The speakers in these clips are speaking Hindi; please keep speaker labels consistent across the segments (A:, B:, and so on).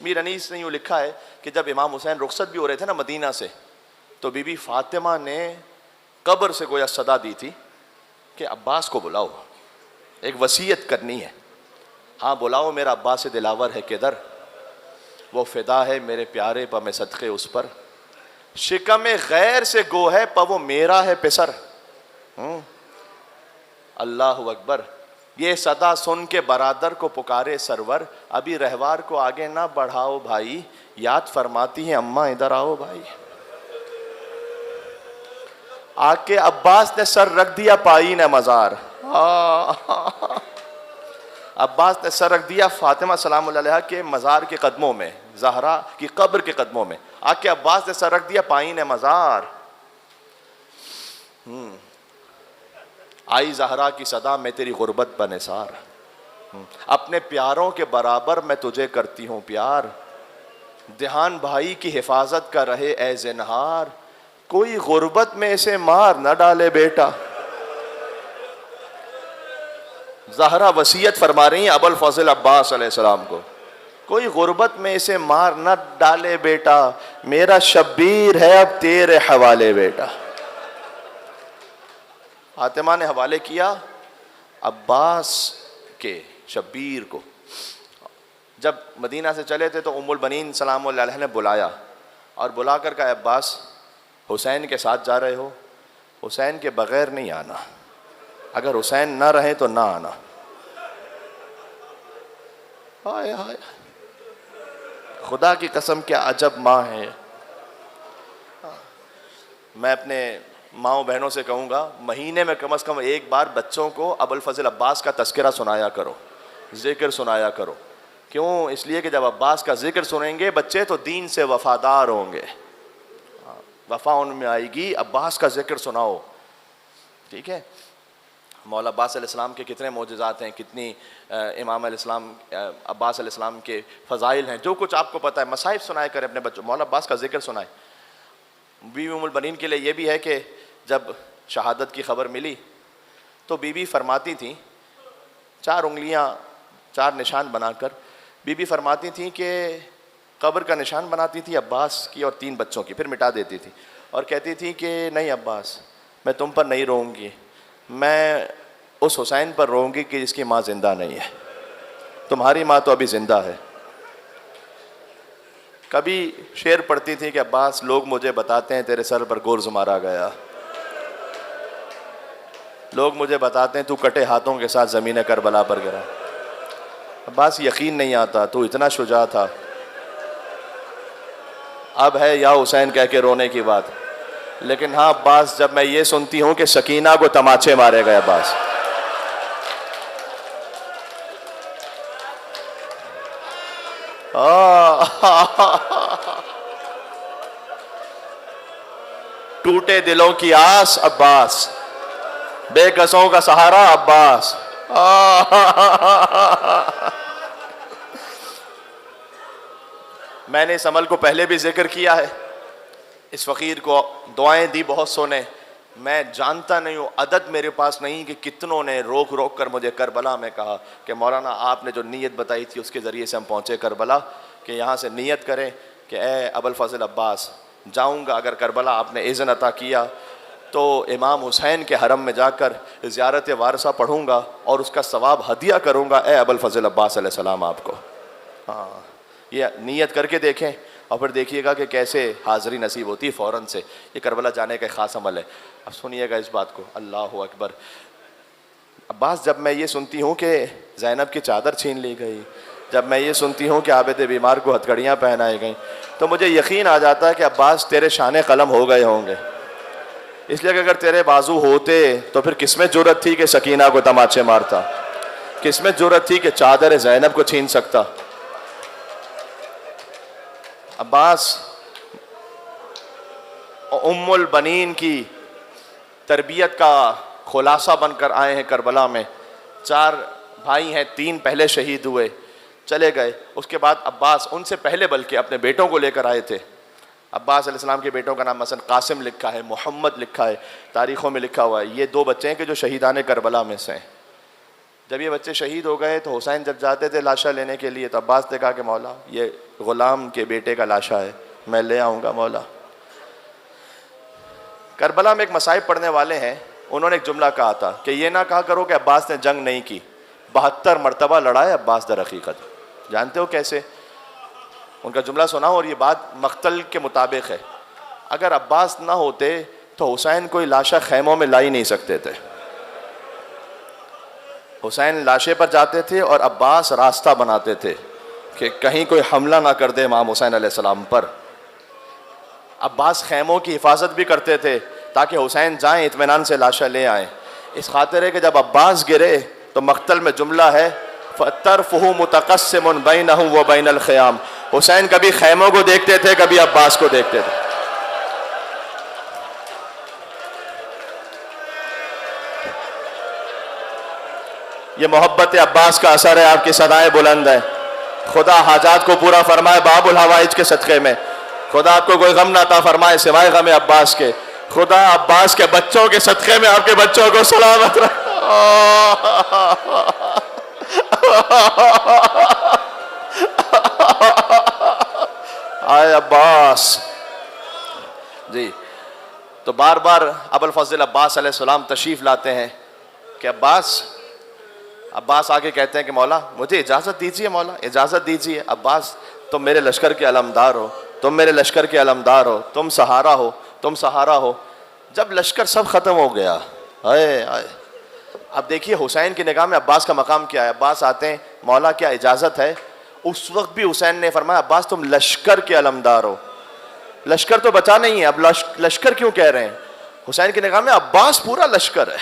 A: मीर अनीस ने यूँ लिखा है कि जब इमाम हुसैन रुखसत भी हो रहे थे ना मदीना से, तो बीबी फातिमा ने कब्र से गोया सदा दी थी कि अब्बास को बुलाओ, एक वसीयत करनी है। हाँ बुलाओ, मेरा अब्बास दिलावर है किधर, वो फिदा है मेरे प्यारे पर मैं सदक़े उस पर, शिकम गैर से गो है पर वो मेरा है पिसर। अल्लाह अकबर। ये सदा सुन के बरादर को पुकारे सरवर, अभी रहवार को आगे ना बढ़ाओ भाई, याद फरमाती है अम्मा इधर आओ भाई। आके अब्बास ने सर रख दिया पाई ने मज़ार, अब्बास ने सर रख दिया फातिमा सलामुल्लाह अलैहा के मज़ार के कदमों में, ज़हरा की कब्र के कदमों में। आके अब्बास ने सर रख दिया पाई ने मज़ार। आई ज़हरा की सदा में तेरी गुर्बत बनिसार, अपने प्यारों के बराबर मैं तुझे करती हूँ प्यार, ध्यान भाई की हिफाजत का रहे ए ज़िन्हार, कोई गुर्बत में इसे मार न डाले बेटा। ज़हरा वसीयत फरमा रही हैं अबुल फज़ल अब्बास अलैहिस्सलाम को, कोई गुर्बत में इसे मार न डाले बेटा, मेरा शब्बीर है अब तेरे हवाले बेटा। फातिमा ने हवाले किया अब्बास के शब्बीर को। जब मदीना से चले थे तो उम्मुल बनीन सलामुल्लाह अलैहा ने बुलाया और बुलाकर कहा अब्बास हुसैन के साथ जा रहे हो, हुसैन के बग़ैर नहीं आना, अगर हुसैन ना रहे तो ना आना। हाय हाय, खुदा की कसम क्या अजब माँ है। मैं अपने माओ बहनों से कहूँगा महीने में कम से कम एक बार बच्चों को अबुल फज़ल अब्बास का तज़किरा सुनाया करो, ज़िक्र सुनाया करो। क्यों? इसलिए कि जब अब्बास का ज़िक्र सुनेंगे बच्चे तो दीन से वफ़ादार होंगे, वफ़ा उनमें आएगी। अब्बास का ज़िक्र सुनाओ, ठीक है। मौला अब्बास अलैहिस्सलाम के कितने मोजज़ात हैं, कितनी इमाम अलैहिस्सलाम अब्बास अलैहिस्सलाम के फ़ज़ाइल हैं, जो कुछ आपको पता है। मसाइब सुनाए करें अपने बच्चों, मौला अब्बास का ज़िक्र सुनाए। बीवी उम्मुल बनीन के लिए ये भी है कि जब शहादत की ख़बर मिली तो बीवी फरमाती थी, 4 उंगलियां 4 निशान बनाकर बीवी फरमाती थी कि कब्र का निशान बनाती थी अब्बास की और 3 बच्चों की, फिर मिटा देती थी और कहती थी कि नहीं अब्बास, मैं तुम पर नहीं रोऊंगी, मैं उस हुसैन पर रोऊंगी कि जिसकी माँ ज़िंदा नहीं है, तुम्हारी माँ तो अभी ज़िंदा है। कभी शेर पढ़ती थी कि अब्बास लोग मुझे बताते हैं तेरे सर पर गुर्ज़ मारा गया, लोग मुझे बताते हैं तू कटे हाथों के साथ ज़मीन करबला पर गिरा। अब्बास यकीन नहीं आता, तू इतना शुजा था, अब है या हुसैन कह के रोने की बात। लेकिन हाँ अब्बास, जब मैं ये सुनती हूँ कि सकीना को तमाचे मारे गए अब्बास, टूटे दिलों की आस अब्बास, बेकसों का सहारा अब्बास। मैंने इस अमल को पहले भी जिक्र किया है, इस फ़कीर को दुआएं दी बहुत सोने, मैं जानता नहीं हूँ, अदद मेरे पास नहीं कि कितनों ने रोक रोक कर मुझे करबला में कहा कि मौलाना आपने जो नीयत बताई थी उसके ज़रिए से हम पहुँचे करबला, कि यहाँ से नीयत करें कि ए अबुल फज़ल अब्बास जाऊँगा, अगर करबला आपने इज़्न अता किया तो इमाम हुसैन के हरम में जाकर ज़ियारत वारसा पढ़ूँगा और उसका सवाब हदिया करूँगा ए अबुल फज़ल अब्बास अलैहिस्सलाम आपको। हाँ, ये नीयत करके देखें और फिर देखिएगा कि कैसे हाज़री नसीब होती है फ़ौरन से। ये करबला जाने का ख़ास अमल है। अब सुनिएगा इस बात को, अल्लाह अकबर। अब्बास, जब मैं ये सुनती हूँ कि ज़ैनब की चादर छीन ली गई, जब मैं ये सुनती हूँ कि आबिद बीमार को हथकड़ियाँ पहनाई गई, तो मुझे यकीन आ जाता है कि अब्बास तेरे शान कलम हो गए होंगे। इसलिए कि अगर तेरे बाजू होते तो फिर किसमें जुर्रत थी कि सकीना को तमाचे मारता, किसमें जुर्रत थी कि चादर ज़ैनब को छीन सकता। अब्बास उम्मुल बनीन की तरबियत का खुलासा बनकर आए हैं करबला में। 4 भाई हैं, 3 पहले शहीद हुए, चले गए। उसके बाद अब्बास उनसे पहले बल्कि अपने बेटों को लेकर आए थे। अब्बास अलैहिस्सलाम के बेटों का नाम मसलन कासिम लिखा है, मोहम्मद लिखा है, तारीख़ों में लिखा हुआ है। ये 2 बच्चे हैं कि जो शहीदान करबला में से हैं। जब ये बच्चे शहीद हो गए तो हुसैन जब जाते थे लाशा लेने के लिए तो अब्बास ने कहा कि मौला ये ग़ुलाम के बेटे का लाशा है, मैं ले आऊँगा मौला। करबला में एक मसाइब पढ़ने वाले हैं, उन्होंने एक जुमला कहा था कि ये ना कहा करो कि अब्बास ने जंग नहीं की, 72 मरतबा लड़ाए अब्बास दर हकीकत। जानते हो कैसे? उनका जुमला सुना और ये बात मख्तल के मुताबिक है। अगर अब्बास ना होते तो हुसैन कोई लाशा खैमों में ला ही नहीं सकते थे। हुसैन लाशे पर जाते थे और अब्बास रास्ता बनाते थे कि कहीं कोई हमला ना कर दे इमाम हुसैन अलैहिस्सलाम पर। अब्बास खैमों की हिफाजत भी करते थे ताकि हुसैन जाएं इत्मीनान से लाशा ले आएँ। इस खातिर है कि जब अब्बास गिरे तो मख्तल में जुमला है तरफ़हु मुतक़स्सिमुन बैनहु व बैनल ख़ियाम। हुसैन कभी खैमों को देखते थे, कभी अब्बास को देखते थे। ये मोहब्बत अब्बास का असर है, आपकी सदाएं बुलंद है। खुदा हाजात को पूरा फरमाए बाबुल हवाइज के सदक़े में। खुदा आपको कोई गम ना अता फरमाए सिवाय गम अब्बास के। खुदा अब्बास के बच्चों के सदक़े में आपके बच्चों को सलामत रखे। आए अब्बास जी। तो बार बार अबुल फज़ल अब्बास अलैहिस्सलाम तशरीफ़ लाते हैं कि अब्बास आके कहते हैं कि मौला मुझे इजाज़त दीजिए, मौला इजाज़त दीजिए। अब्बास तुम मेरे लश्कर के अलमदार हो, तुम मेरे लश्कर के अलमदार हो, तुम सहारा हो, तुम सहारा हो। जब लश्कर सब ख़त्म हो गया, आए आए, अब देखिए हुसैन की निगाह में अब्बास का मकाम क्या है। अब्बास आते हैं, मौला क्या इजाज़त है? उस वक्त भी हुसैन ने फरमाया अब्बास तुम लश्कर के अलमदार हो। लश्कर तो बचा नहीं है, अब लश्कर क्यों कह रहे हैं? हुसैन की निगाह में अब्बास पूरा लश्कर है,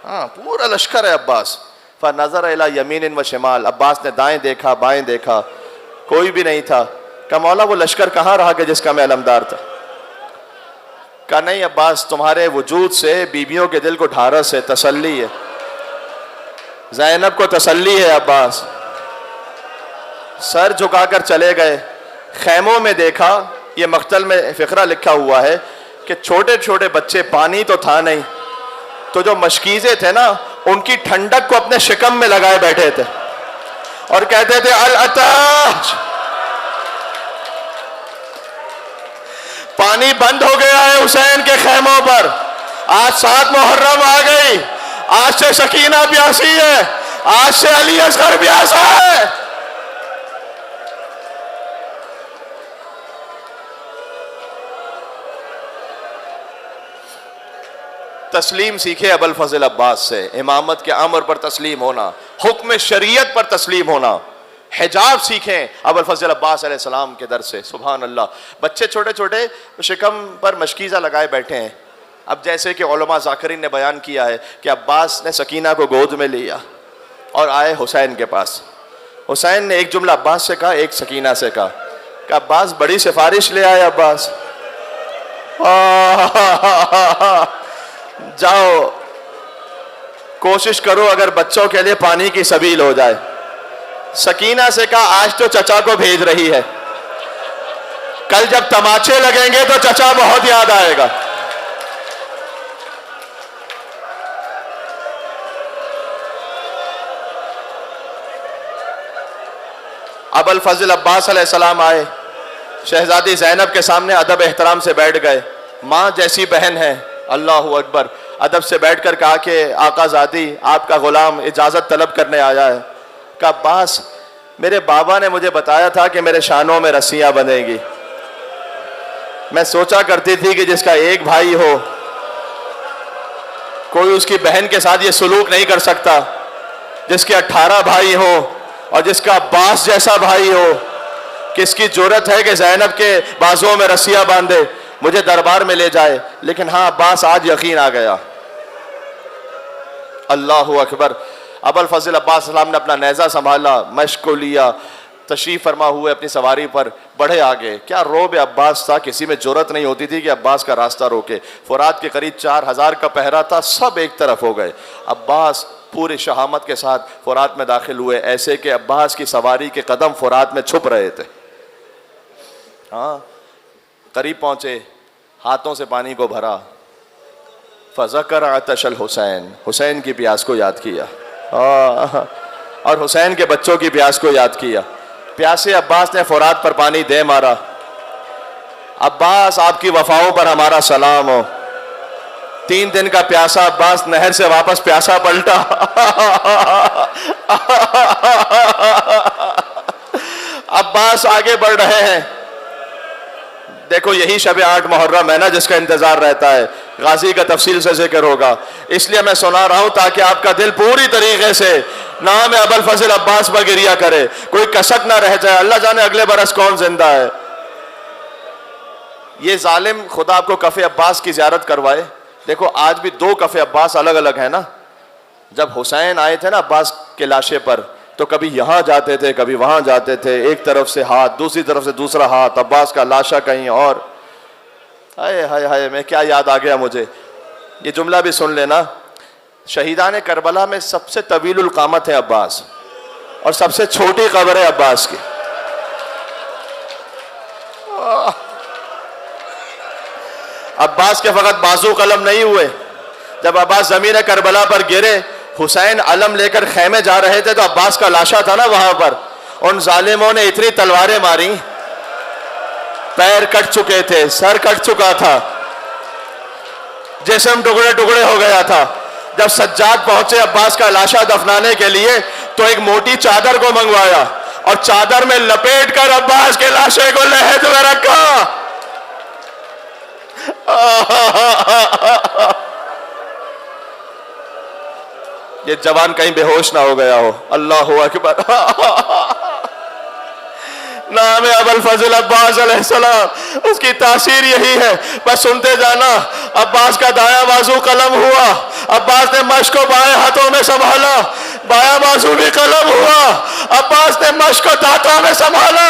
A: हाँ पूरा लश्कर है अब्बास। फ़नज़र इला यमीन व शिमाल, अब्बास ने दाएं देखा बाएं देखा, कोई भी नहीं था। कहा मौला वो लश्कर कहाँ रहा कि जिसका मैं अलमदार था? कहा नहीं अब्बास तुम्हारे वजूद से बीबियों के दिल को ढारस है, तसल्ली है, ज़ैनब को तसल्ली है। अब्बास सर झुकाकर चले गए। खैमों में देखा, ये मख्तल में फ़िक्रा लिखा हुआ है कि छोटे छोटे बच्चे, पानी तो था नहीं, तो जो मशकीज़े थे ना उनकी ठंडक को अपने शिकम में लगाए बैठे थे और कहते थे अल अताश, पानी बंद हो गया है हुसैन के खैमों पर। आज 7 मुहर्रम आ गई, आज से सकीना प्यासी है, आज से अली असगर प्यासा है। तस्लीम सीखे अबुल फज़ल अब्बास से, इमामत के अमर पर तस्लीम होना, हुक्म शरीयत पर तस्लीम होना। हिजाब सीखें अबुल फज़ल अब्बास अलैहिस्सलाम के दर से। सुभान अल्लाह। बच्चे छोटे छोटे शिकम पर मशकीज़ा लगाए बैठे हैं। अब जैसे कि उलमा ज़ाकिरीन ने बयान किया है कि अब्बास ने सकीना को गोद में लिया और आए हुसैन के पास। हुसैन ने एक जुमला अब्बास से कहा, एक सकीना से कहा कि अब्बास बड़ी सिफारिश ले आए। अब्बास जाओ कोशिश करो अगर बच्चों के लिए पानी की सबील हो जाए। सकीना से कहा आज तो चचा को भेज रही है, कल जब तमाचे लगेंगे तो चचा बहुत याद आएगा। अबुल फज़ल अब्बास अलैहिस्सलाम आए, शहजादी ज़ैनब के सामने अदब एहतराम से बैठ गए। माँ जैसी बहन है, अल्लाहु अकबर। अदब से बैठकर कहा कि आकाज़ादी आपका ग़ुलाम इजाज़त तलब करने आया है। कहा अब्बास मेरे बाबा ने मुझे बताया था कि मेरे शानों में रस्सियाँ बंधेंगी। मैं सोचा करती थी कि जिसका एक भाई हो कोई उसकी बहन के साथ ये सलूक नहीं कर सकता, जिसके 18 भाई हो और जिसका अब्बास जैसा भाई हो, किसकी जुर्रत है कि ज़ैनब के बाजुओं में रस्सियाँ बांधे, मुझे दरबार में ले जाए। लेकिन हाँ अब्बास आज यकीन आ गया। अल्लाहु अकबर। अबुल फज़ल अब्बास सलाम ने अपना नेज़ा संभाला, मश्क को लिया, तशरीफ़ फरमा हुए अपनी सवारी पर बढ़े आगे। क्या रोब अब्बास था, किसी में जुर्रत नहीं होती थी कि अब्बास का रास्ता रोके। फुरात के करीब 4000 का पहरा था, सब एक तरफ हो गए। अब्बास पूरी शहामत के साथ फुरात में दाखिल हुए, ऐसे कि अब्बास की सवारी के कदम फुरात में छुप रहे थे। हाँ करीब पहुँचे, हाथों से पानी को भरा। फ़ज़कर आतशल हुसैन, हुसैन की प्यास को याद किया। और हुसैन के बच्चों की प्यास को याद किया। प्यासे अब्बास ने फुरात पर पानी दे मारा। अब्बास आपकी वफाओं पर हमारा सलाम हो। 3 दिन का प्यासा अब्बास नहर से वापस प्यासा पलटा। अब्बास आगे बढ़ रहे हैं। देखो यही शब 8 मुहर्रम है ना जिसका इंतजार रहता है। गाजी का तफसील से जिक्र होगा, इसलिए मैं सुना रहा हूं ताकि आपका दिल पूरी तरीके से नाम अबुल फजल अब्बास पर गिरिया करे, कोई कसक ना रह जाए। अल्लाह जाने अगले बरस कौन जिंदा है। ये जालिम खुदा आपको कफे अब्बास की ज़ियारत करवाए। देखो आज भी 2 कफे अब्बास अलग अलग है ना। जब हुसैन आए थे ना अब्बास के लाशे पर, तो कभी यहां जाते थे कभी वहां जाते थे, एक तरफ से हाथ दूसरी तरफ से दूसरा हाथ, अब्बास का लाशा कहीं और। हाय हाय हाय, मैं क्या याद आ गया मुझे। ये जुमला भी सुन लेना, शहीदान करबला में सबसे तवीलुल कामत है अब्बास और सबसे छोटी कब्र है अब्बास की। अब्बास के फकत बाजू कलम नहीं हुए। जब अब्बास जमीन करबला पर गिरे, हुसैन अलम लेकर खेमे जा रहे थे तो अब्बास का लाशा था ना वहां पर। उन जालिमों ने इतनी तलवारें मारी, पैर कट चुके थे, सर कट चुका था, जिस्म टुकड़े टुकड़े हो गया था। जब सज्जाद पहुंचे अब्बास का लाशा दफनाने के लिए तो एक मोटी चादर को मंगवाया और चादर में लपेट कर अब्बास के लाशे को लहद में रखा। ये जवान कहीं बेहोश ना हो गया हो। अल्लाह अकबर। नाम अबुल फजल अब्बास अलैहिस्सलाम, उसकी तासीर यही है। बस सुनते जाना। अब्बास का दाया बाजू कलम हुआ, अब्बास ने मश्क को बाएं हाथों में संभाला, बाया बाजू भी कलम हुआ, अब्बास ने मश्क को दांतों में संभाला।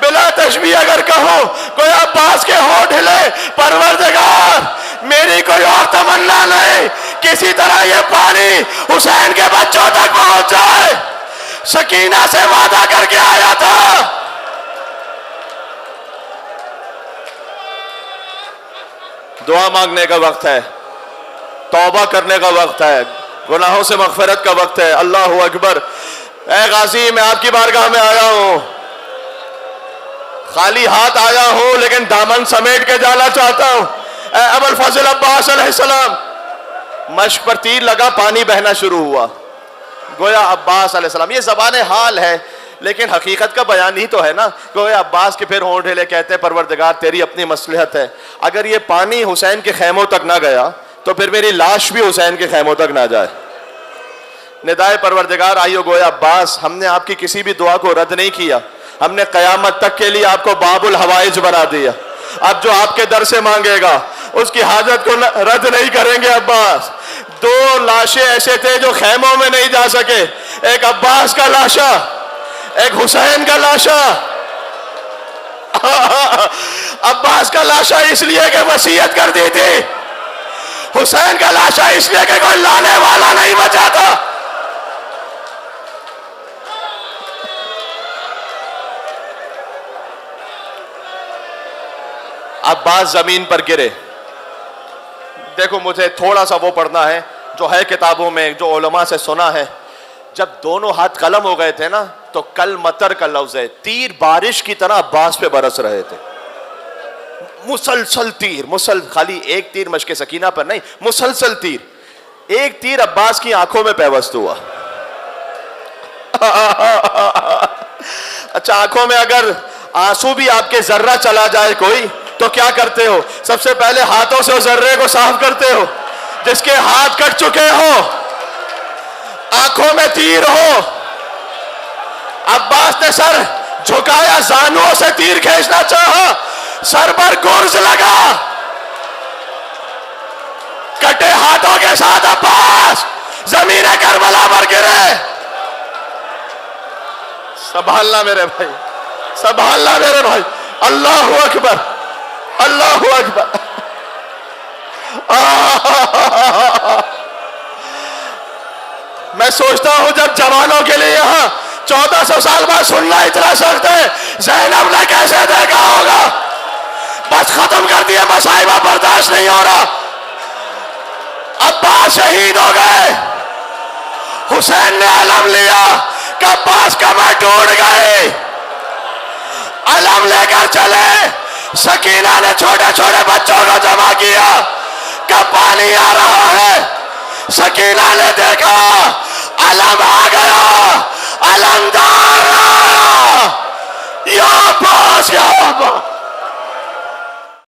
A: बिला तशबीह अगर कहो कोई अब्बास के होंठ हिले, परवरदिगार मेरी कोई और तमन्ना नहीं, किसी तरह ये पानी हुसैन के बच्चों तक पहुंच जाए। सकीना से वादा करके आया था। दुआ मांगने का वक्त है, तौबा करने का वक्त है, गुनाहों से मगफिरत का वक्त है। अल्लाह अकबर। ए गाजी, मैं आपकी बारगाह में आया हूं, खाली हाथ आया हूं लेकिन दामन समेट के जाना चाहता हूं। अबुल फजल अब्बास अलैहिस्सलाम, मश्क पर तीर लगा, पानी बहना शुरू हुआ। गोया अब्बास अलैहिस्सलाम, ये ज़बान हाल है लेकिन हकीकत का बयान ही तो है ना। गोया अब्बास के फिर होंठ हिले, कहते हैं परवरदिगार तेरी अपनी मसलहत है, अगर ये पानी हुसैन के खैमों तक ना गया तो फिर मेरी लाश भी हुसैन के खैमों तक ना जाए। निदाए परवरदिगार आइयो। गोया अब्बास, हमने आपकी किसी भी दुआ को रद्द नहीं किया, हमने कयामत तक के लिए आपको बाबुल हवाइज बना दिया। अब जो आपके दर से मांगेगा उसकी हाजत को रद्द नहीं करेंगे। अब्बास, 2 लाशें ऐसे थे जो खैमों में नहीं जा सके, एक अब्बास का लाशा, एक हुसैन का लाशा। अब्बास का लाशा इसलिए कि वसीयत कर दी थी, हुसैन का लाशा इसलिए कि कोई लाने वाला नहीं बचा था। अब्बास जमीन पर गिरे। देखो मुझे थोड़ा सा वो पढ़ना है जो है किताबों में, जो उलमा से सुना है। जब दोनों हाथ कलम हो गए थे ना तो कल मतर का लफ्ज है, तीर बारिश की तरह अब्बास पे बरस रहे थे। मुसलसल तीर, खाली एक तीर मशके सकीना पर नहीं, मुसलसल तीर। एक तीर अब्बास की आंखों में पैवस्त हुआ। अच्छा, आंखों में अगर आंसू भी आपके जर्रा चला जाए कोई तो क्या करते हो? सबसे पहले हाथों से उस जर्रे को साफ करते हो। जिसके हाथ कट चुके हो, आंखों में तीर हो, अब्बास ने सर झुकाया, जानुओं से तीर खींचना चाहा, सर पर गुर्ज लगा, कटे हाथों के साथ अब्बास जमीन करबला पर गिरे। संभालना मेरे भाई, संभालना मेरे भाई। अल्लाह अकबर, अल्लाह अकबर। मैं सोचता हूं जब जवानों के लिए यहां 1400 साल बाद सुनना इतना सख्त है, ज़ैनब ने कैसे देखा होगा। बस खत्म कर दिया, मसाइबा बर्दाश्त नहीं हो रहा। अब्बास शहीद हो गए, हुसैन ने अलम लिया, कब्बास कमर टूट गए। अलम लेकर चले, सकीना ने छोटे छोटे बच्चों को जमा किया, कब पानी आ रहा है। सकीना ने देखा, अलम आ गया, अलमदार